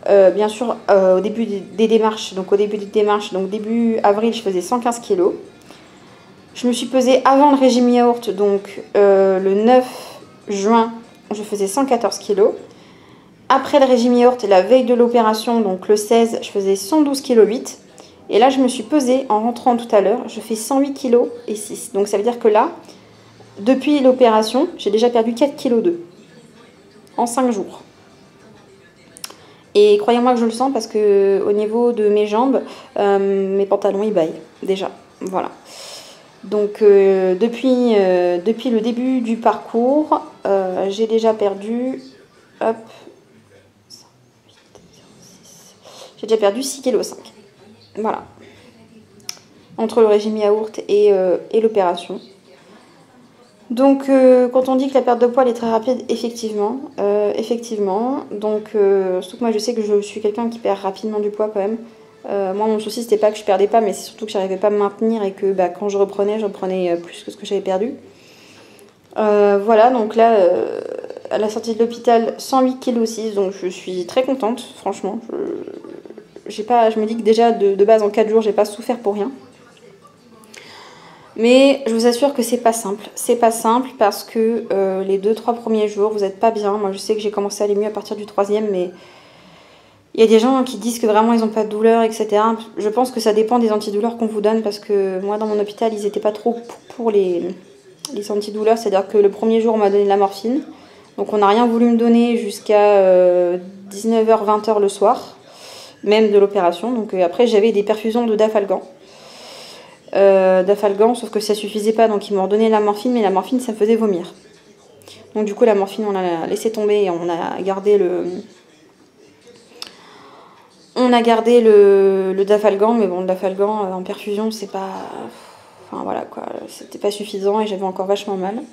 bien sûr, au début des démarches. Donc, au début des démarches, donc début avril, je faisais 115 kilos. Je me suis pesée avant le régime yaourt, donc le 9 juin, je faisais 114 kilos. Après le régime yaourt, la veille de l'opération, donc le 16, je faisais 112,8 kg. Et là, je me suis pesée en rentrant tout à l'heure, je fais 108,6 kg. Donc ça veut dire que là, depuis l'opération, j'ai déjà perdu 4,2 kg en 5 jours. Et croyez-moi que je le sens parce que au niveau de mes jambes, mes pantalons ils baillent déjà. Voilà. Donc depuis le début du parcours, j'ai déjà perdu, hop, j'ai déjà perdu 6,5 kg. Voilà. Entre le régime yaourt et l'opération. Donc quand on dit que la perte de poids elle est très rapide, effectivement. Donc surtout que moi je sais que je suis quelqu'un qui perd rapidement du poids quand même. Moi mon souci c'était pas que je perdais pas, mais c'est surtout que j'arrivais pas à me maintenir et que quand je reprenais plus que ce que j'avais perdu. Voilà, donc là à la sortie de l'hôpital 108,6 kg, donc je suis très contente franchement. Je me dis que déjà de base en 4 jours j'ai pas souffert pour rien. Mais je vous assure que c'est pas simple. C'est pas simple parce que les 2-3 premiers jours, vous n'êtes pas bien. Moi, je sais que j'ai commencé à aller mieux à partir du 3e, mais il y a des gens qui disent que vraiment ils n'ont pas de douleur, etc. Je pense que ça dépend des antidouleurs qu'on vous donne parce que moi, dans mon hôpital, ils n'étaient pas trop pour les antidouleurs. C'est-à-dire que le premier jour, on m'a donné de la morphine. Donc, on n'a rien voulu me donner jusqu'à 19h, 20h le soir, même de l'opération. Donc, après, j'avais des perfusions de Dafalgan. Sauf que ça suffisait pas, donc ils m'ont redonné la morphine, mais la morphine ça me faisait vomir. Donc du coup la morphine on l'a laissé tomber et on a gardé le Dafalgan, mais bon le Dafalgan en perfusion c'est pas, enfin voilà quoi, c'était pas suffisant et j'avais encore vachement mal.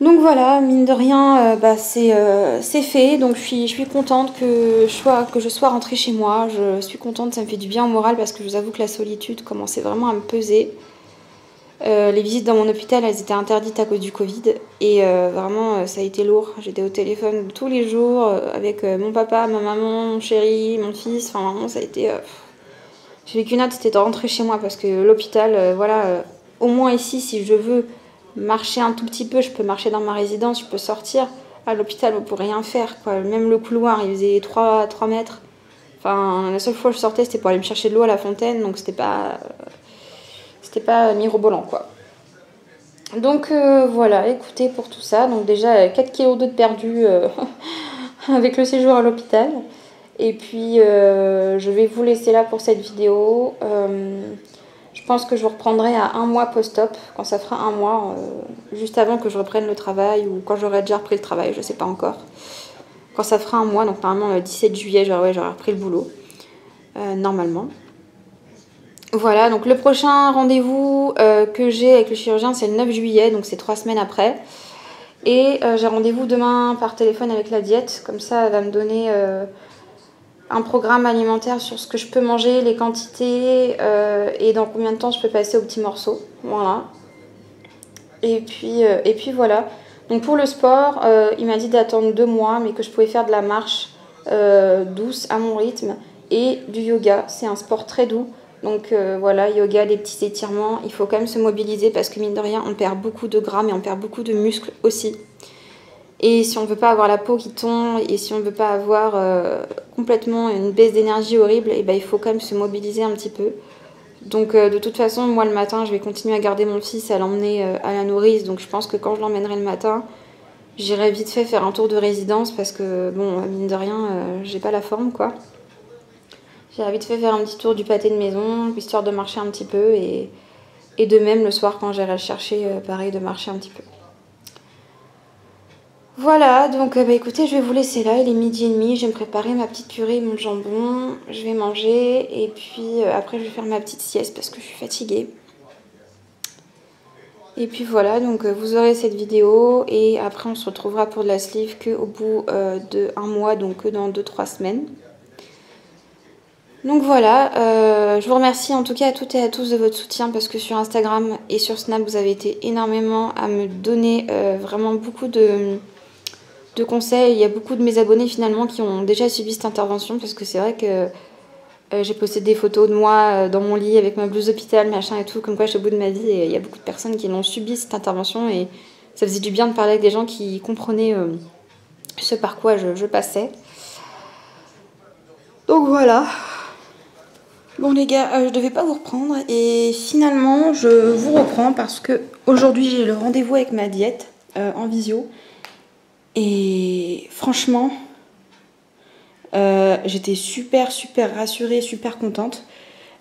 Donc voilà, mine de rien, c'est fait. Donc je suis contente que je sois rentrée chez moi. Je suis contente, ça me fait du bien au moral parce que je vous avoue que la solitude commençait vraiment à me peser. Les visites dans mon hôpital, elles étaient interdites à cause du Covid. Et vraiment, ça a été lourd. J'étais au téléphone tous les jours avec mon papa, ma maman, mon chéri, mon fils. Enfin vraiment, ça a été... J'ai vécu une hâte, c'était de rentrer chez moi parce que l'hôpital, voilà, au moins ici, si je veux marcher un tout petit peu, je peux marcher dans ma résidence, je peux sortir. À l'hôpital, on ne peut rien faire, quoi. Même le couloir, il faisait 3 mètres. Enfin, la seule fois que je sortais, c'était pour aller me chercher de l'eau à la fontaine, donc c'était pas mirobolant, quoi. Donc voilà, écoutez, pour tout ça, donc déjà 4,2 kg de perdu avec le séjour à l'hôpital. Et puis je vais vous laisser là pour cette vidéo. Je pense que je vous reprendrai à 1 mois post-op, quand ça fera 1 mois, juste avant que je reprenne le travail ou quand j'aurai déjà repris le travail, je sais pas encore. Quand ça fera 1 mois, donc normalement le 17 juillet, j'aurai repris le boulot, normalement. Voilà, donc le prochain rendez-vous que j'ai avec le chirurgien, c'est le 9 juillet, donc c'est 3 semaines après. Et j'ai rendez-vous demain par téléphone avec la diète, comme ça elle va me donner un programme alimentaire sur ce que je peux manger, les quantités et dans combien de temps je peux passer aux petits morceaux. Voilà. Et puis voilà. Donc pour le sport, il m'a dit d'attendre 2 mois, mais que je pouvais faire de la marche douce à mon rythme et du yoga. C'est un sport très doux. Donc voilà, yoga, des petits étirements. Il faut quand même se mobiliser parce que mine de rien, on perd beaucoup de gras, mais on perd beaucoup de muscles aussi. Et si on ne veut pas avoir la peau qui tombe et si on ne veut pas avoir complètement une baisse d'énergie horrible, et ben, il faut quand même se mobiliser un petit peu. Donc de toute façon, moi le matin, je vais continuer à garder mon fils, à l'emmener à la nourrice. Donc je pense que quand je l'emmènerai le matin, j'irai vite fait faire un tour de résidence parce que, bon, mine de rien, j'ai pas la forme, quoi. J'irai vite fait faire un petit tour du pâté de maison, histoire de marcher un petit peu. Et de même, le soir, quand j'irai le chercher, pareil, de marcher un petit peu. Voilà, donc bah, écoutez, je vais vous laisser là, il est 12h30, je vais me préparer ma petite purée et mon jambon, je vais manger et puis après je vais faire ma petite sieste parce que je suis fatiguée. Et puis voilà, donc vous aurez cette vidéo et après on se retrouvera pour de la sleeve qu'au bout de 1 mois, donc que dans 2-3 semaines. Donc voilà, je vous remercie en tout cas à toutes et à tous de votre soutien parce que sur Instagram et sur Snap vous avez été énormément à me donner vraiment beaucoup de conseils. Il y a beaucoup de mes abonnés finalement qui ont déjà subi cette intervention parce que c'est vrai que j'ai posté des photos de moi dans mon lit avec ma blouse d'hôpital, machin et tout, comme quoi je suis au bout de ma vie et il y a beaucoup de personnes qui l'ont subi cette intervention et ça faisait du bien de parler avec des gens qui comprenaient ce par quoi je passais. Donc voilà. Bon les gars, je devais pas vous reprendre et finalement je vous reprends parce que aujourd'hui j'ai le rendez-vous avec ma diète en visio. Et franchement, j'étais super rassurée, super contente.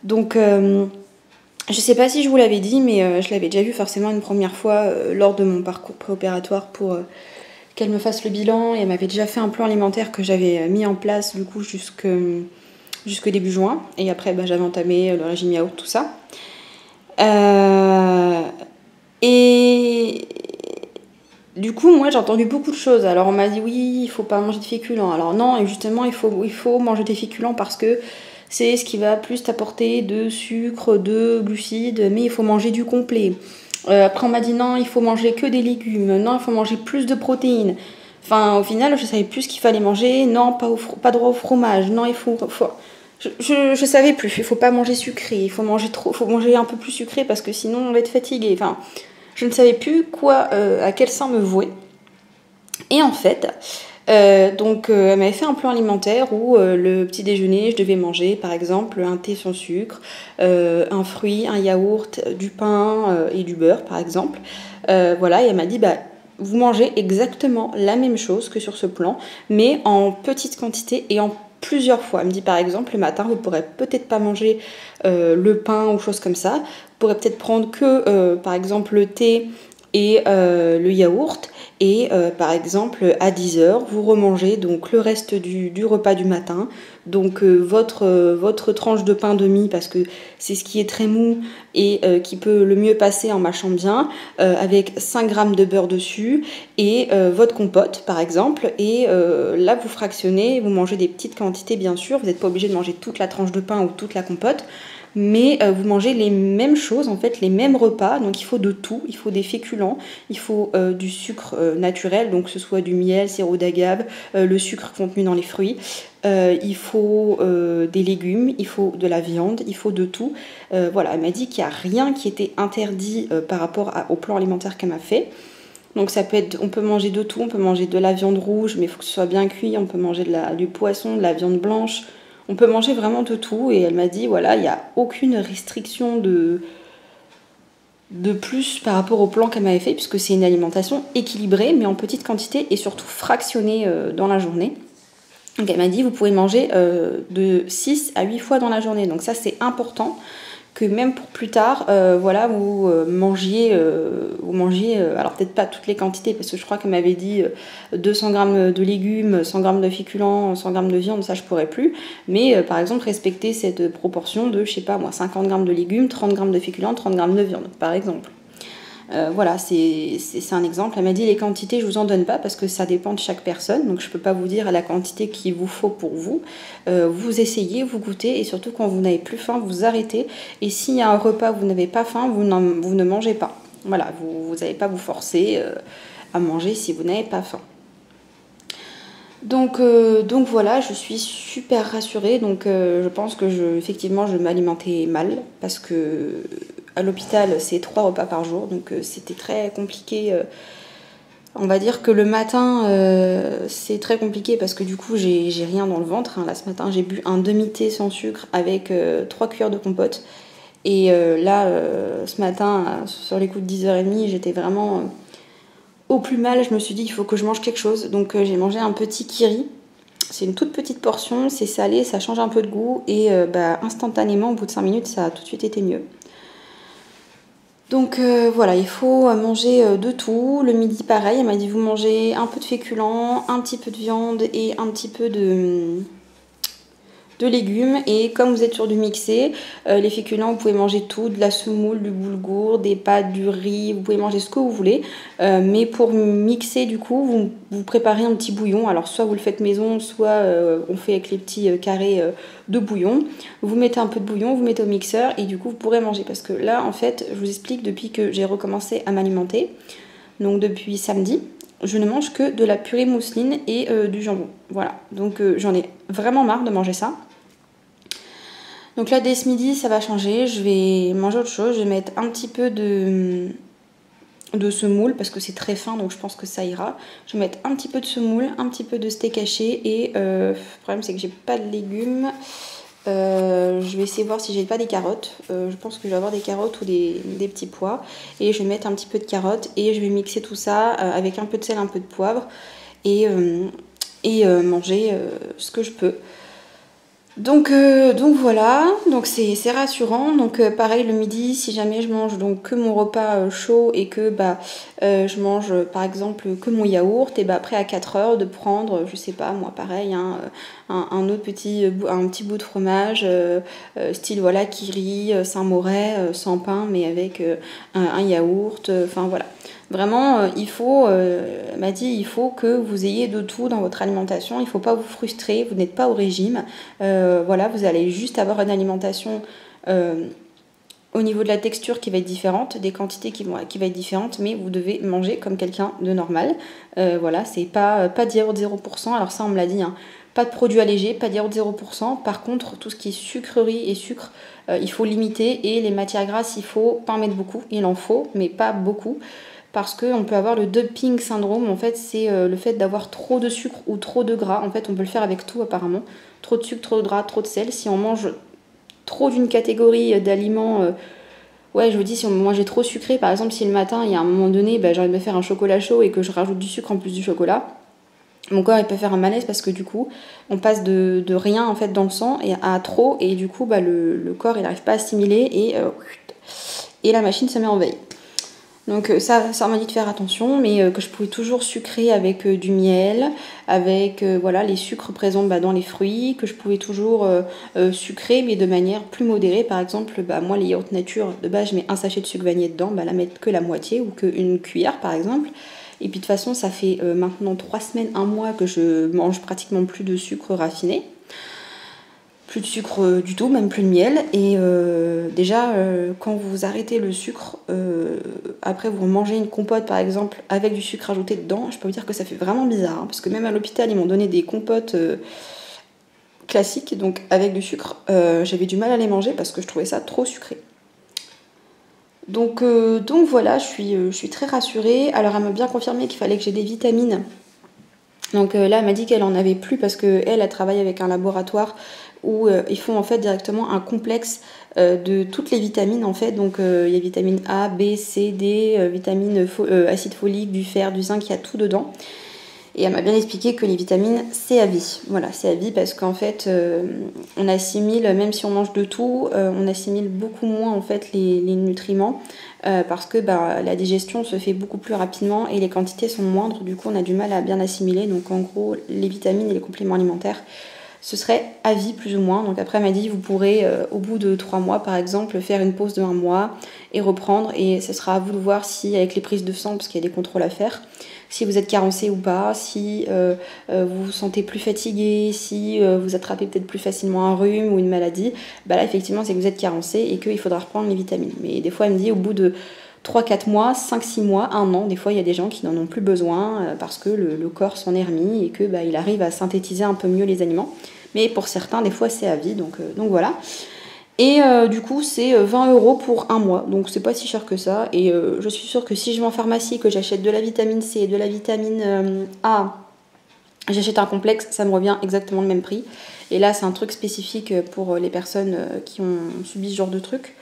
Donc, je sais pas si je vous l'avais dit, mais je l'avais déjà vu forcément une première fois lors de mon parcours préopératoire pour qu'elle me fasse le bilan. Et elle m'avait déjà fait un plan alimentaire que j'avais mis en place du coup jusque début juin. Et après, bah, j'avais entamé le régime yaourt, tout ça. Et du coup, moi, j'ai entendu beaucoup de choses. Alors, on m'a dit, oui, il faut pas manger de féculents. Alors non, et justement, il faut manger des féculents parce que c'est ce qui va plus t'apporter de sucre, de glucides, mais il faut manger du complet. Après, on m'a dit, non, il faut manger que des légumes. Non, il faut manger plus de protéines. Enfin, au final, je savais plus ce qu'il fallait manger. Non, pas droit au fromage. Non, il faut je savais plus. Il faut pas manger sucré. Il faut manger un peu plus sucré parce que sinon, on va être fatigué. Enfin... Je ne savais plus à quel sein me vouer. Et en fait, elle m'avait fait un plan alimentaire où le petit déjeuner, je devais manger par exemple un thé sans sucre, un fruit, un yaourt, du pain et du beurre par exemple. Voilà, et elle m'a dit, bah, vous mangez exactement la même chose que sur ce plan, mais en petite quantité et en plusieurs fois. Elle me dit par exemple, le matin, vous pourrez peut-être pas manger le pain ou choses comme ça. Vous pourrez peut-être prendre que par exemple le thé et le yaourt. Et par exemple à 10h, vous remangez donc le reste du repas du matin. Donc votre tranche de pain de mie parce que c'est ce qui est très mou et qui peut le mieux passer en mâchant bien, avec 5 g de beurre dessus et votre compote par exemple. Et là vous fractionnez, vous mangez des petites quantités bien sûr, vous n'êtes pas obligé de manger toute la tranche de pain ou toute la compote. Mais vous mangez les mêmes choses, en fait, les mêmes repas. Donc il faut de tout, il faut des féculents, il faut du sucre naturel, donc que ce soit du miel, sirop d'agave, le sucre contenu dans les fruits. Il faut des légumes, il faut de la viande, il faut de tout. Voilà, elle m'a dit qu'il n'y a rien qui était interdit par rapport au plan alimentaire qu'elle m'a fait. Donc ça peut être, on peut manger de tout, on peut manger de la viande rouge, mais il faut que ce soit bien cuit, on peut manger du poisson, de la viande blanche. On peut manger vraiment de tout et elle m'a dit voilà, il n'y a aucune restriction de plus par rapport au plan qu'elle m'avait fait puisque c'est une alimentation équilibrée mais en petite quantité et surtout fractionnée dans la journée. Donc elle m'a dit vous pouvez manger de 6 à 8 fois dans la journée. Donc ça c'est important que même pour plus tard, voilà, vous mangiez, alors peut-être pas toutes les quantités, parce que je crois qu'elle m'avait dit 200 g de légumes, 100 g de féculents, 100 g de viande, ça je pourrais plus, mais par exemple respecter cette proportion de, je sais pas moi, 50 g de légumes, 30 g de féculents, 30 g de viande, par exemple. Voilà, c'est un exemple. Elle m'a dit les quantités, je vous en donne pas parce que ça dépend de chaque personne. Donc je peux pas vous dire la quantité qu'il vous faut pour vous. Vous essayez, vous goûtez et surtout quand vous n'avez plus faim, vous arrêtez. Et s'il y a un repas, vous n'avez pas faim, vous ne mangez pas. Voilà, vous n'allez pas vous forcer à manger si vous n'avez pas faim. Donc voilà, je suis super rassurée. Donc je pense que effectivement, je m'alimentais mal parce que à l'hôpital, c'est 3 repas par jour. Donc c'était très compliqué. On va dire que le matin, c'est très compliqué parce que du coup, j'ai rien dans le ventre, hein. Là, ce matin, j'ai bu un demi-thé sans sucre avec 3 cuillères de compote. Et là, ce matin, sur les coups de 10h30, j'étais vraiment au plus mal. Je me suis dit, il faut que je mange quelque chose. Donc j'ai mangé un petit kiri. C'est une toute petite portion, c'est salé, ça change un peu de goût. Et instantanément, au bout de 5 minutes, ça a tout de suite été mieux. Donc voilà, il faut manger de tout. Le midi, pareil, elle m'a dit, vous mangez un peu de féculents, un petit peu de viande et un petit peu de légumes. Et comme vous êtes sur du mixé, les féculents, vous pouvez manger tout, de la semoule, du boulgour, des pâtes, du riz, vous pouvez manger ce que vous voulez. Mais pour mixer, du coup, vous préparez un petit bouillon. Alors soit vous le faites maison, soit on fait avec les petits carrés de bouillon. Vous mettez un peu de bouillon, vous mettez au mixeur et du coup vous pourrez manger. Parce que là, en fait, je vous explique, depuis que j'ai recommencé à m'alimenter, donc depuis samedi, je ne mange que de la purée mousseline et du jambon. Voilà, donc j'en ai vraiment marre de manger ça. Donc là, dès ce midi, ça va changer. Je vais manger autre chose. Je vais mettre un petit peu de semoule parce que c'est très fin, donc je pense que ça ira. Je vais mettre un petit peu de semoule, un petit peu de steak haché et le problème, c'est que j'ai pas de légumes. Je vais essayer de voir si j'ai pas des carottes. Je pense que je vais avoir des carottes ou des petits pois. Et je vais mettre un petit peu de carottes et je vais mixer tout ça avec un peu de sel, un peu de poivre et manger ce que je peux. Donc voilà, donc c'est rassurant. Donc pareil le midi, si jamais je mange donc que mon repas chaud et que je mange par exemple que mon yaourt, et après à 4 heures de prendre, je sais pas moi pareil, hein, un autre un petit bout de fromage, style voilà Kiri, Saint-Moret, sans pain mais avec un yaourt, enfin voilà. Vraiment, elle m'a dit, il faut que vous ayez de tout dans votre alimentation. Il ne faut pas vous frustrer, vous n'êtes pas au régime. Voilà, vous allez juste avoir une alimentation au niveau de la texture qui va être différente, des quantités qui va être différente, mais vous devez manger comme quelqu'un de normal. Voilà, c'est pas de yaourt 0%. Alors ça, on me l'a dit, hein. Pas de produits allégés, pas de yaourt 0%. Par contre, tout ce qui est sucrerie et sucre, il faut limiter. Et les matières grasses, il faut pas en mettre beaucoup. Il en faut, mais pas beaucoup. Parce qu'on peut avoir le dumping syndrome. En fait, c'est le fait d'avoir trop de sucre ou trop de gras. En fait, on peut le faire avec tout apparemment. Trop de sucre, trop de gras, trop de sel. Si on mange trop d'une catégorie d'aliments, ouais, je vous dis, si on mangeait trop sucré, par exemple, si le matin, il y a un moment donné, j'ai envie de me faire un chocolat chaud et que je rajoute du sucre en plus du chocolat, mon corps il peut faire un malaise parce que du coup, on passe de rien en fait dans le sang et à trop, et du coup, le corps il n'arrive pas à assimiler et la machine se met en veille. Donc ça m'a dit de faire attention, mais que je pouvais toujours sucrer avec du miel, avec voilà, les sucres présents dans les fruits, que je pouvais toujours sucrer, mais de manière plus modérée. Par exemple, moi, les yaourts nature, de base, je mets un sachet de sucre vanillé dedans, là, mettre que la moitié ou qu'une cuillère, par exemple. Et puis de toute façon, ça fait maintenant 3 semaines, 1 mois que je mange pratiquement plus de sucre raffiné. Plus de sucre du tout, même plus de miel. Et déjà, quand vous arrêtez le sucre, après vous mangez une compote par exemple avec du sucre ajouté dedans, je peux vous dire que ça fait vraiment bizarre. Hein, parce que même à l'hôpital, ils m'ont donné des compotes classiques, donc avec du sucre. J'avais du mal à les manger parce que je trouvais ça trop sucré. Donc voilà, je suis très rassurée. Alors elle m'a bien confirmé qu'il fallait que j'ai des vitamines. Donc là, elle m'a dit qu'elle en avait plus parce qu'elle travaille avec un laboratoire où ils font en fait directement un complexe de toutes les vitamines en fait. Donc il y a vitamine A, B, C, D, acide folique, du fer, du zinc, il y a tout dedans. Et elle m'a bien expliqué que les vitamines, c'est à vie. Voilà, c'est à vie parce qu'en fait, on assimile, même si on mange de tout, on assimile beaucoup moins en fait les nutriments parce que la digestion se fait beaucoup plus rapidement et les quantités sont moindres. Du coup, on a du mal à bien assimiler. Donc en gros, les vitamines et les compléments alimentaires, ce serait à vie plus ou moins. Donc après elle m'a dit vous pourrez au bout de 3 mois par exemple faire une pause de 1 mois et reprendre, et ce sera à vous de voir si avec les prises de sang, parce qu'il y a des contrôles à faire, si vous êtes carencé ou pas, si vous vous sentez plus fatigué, si vous attrapez peut-être plus facilement un rhume ou une maladie, là effectivement c'est que vous êtes carencé et qu'il faudra reprendre les vitamines. Mais des fois elle me dit au bout de 3-4 mois, 5-6 mois, 1 an. Des fois, il y a des gens qui n'en ont plus besoin parce que le corps s'en est remis et que il arrive à synthétiser un peu mieux les aliments. Mais pour certains, des fois, c'est à vie, donc voilà. Et du coup, c'est 20 € pour 1 mois, donc c'est pas si cher que ça. Et je suis sûre que si je vais en pharmacie, que j'achète de la vitamine C et de la vitamine A, j'achète un complexe, ça me revient exactement le même prix. Et là, c'est un truc spécifique pour les personnes qui ont subi ce genre de truc.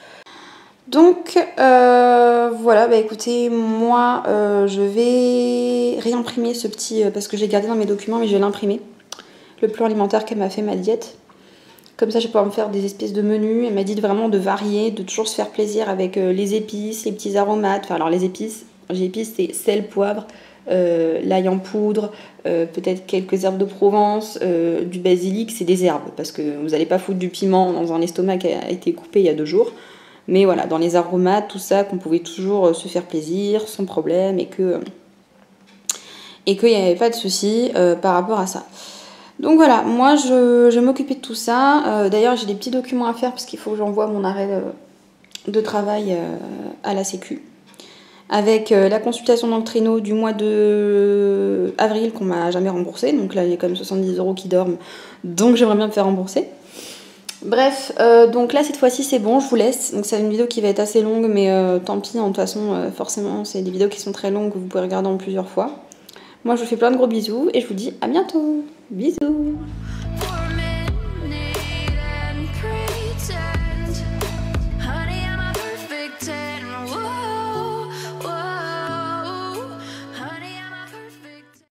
Donc voilà, écoutez, moi je vais réimprimer ce petit, parce que j'ai gardé dans mes documents, mais je vais l'imprimer, le plan alimentaire qu'elle m'a fait, ma diète. Comme ça, je vais pouvoir me faire des espèces de menus. Elle m'a dit vraiment de varier, de toujours se faire plaisir avec les épices, les petits aromates. Enfin, alors les épices, c'est sel, poivre, l'ail en poudre, peut-être quelques herbes de Provence, du basilic, c'est des herbes. Parce que vous n'allez pas foutre du piment dans un estomac qui a été coupé il y a 2 jours. Mais voilà, dans les aromates, tout ça, qu'on pouvait toujours se faire plaisir, sans problème, et qu'il n'y avait pas de souci par rapport à ça. Donc voilà, moi je vais m'occuper de tout ça. D'ailleurs, j'ai des petits documents à faire parce qu'il faut que j'envoie mon arrêt de travail à la Sécu. Avec la consultation dans le traîneau du mois de avril qu'on m'a jamais remboursé. Donc là, il y a quand même 70 € qui dorment. Donc j'aimerais bien me faire rembourser. Bref, donc là cette fois-ci c'est bon, je vous laisse. Donc c'est une vidéo qui va être assez longue, mais tant pis, de toute façon, forcément, c'est des vidéos qui sont très longues que vous pouvez regarder en plusieurs fois. Moi je vous fais plein de gros bisous et je vous dis à bientôt. Bisous.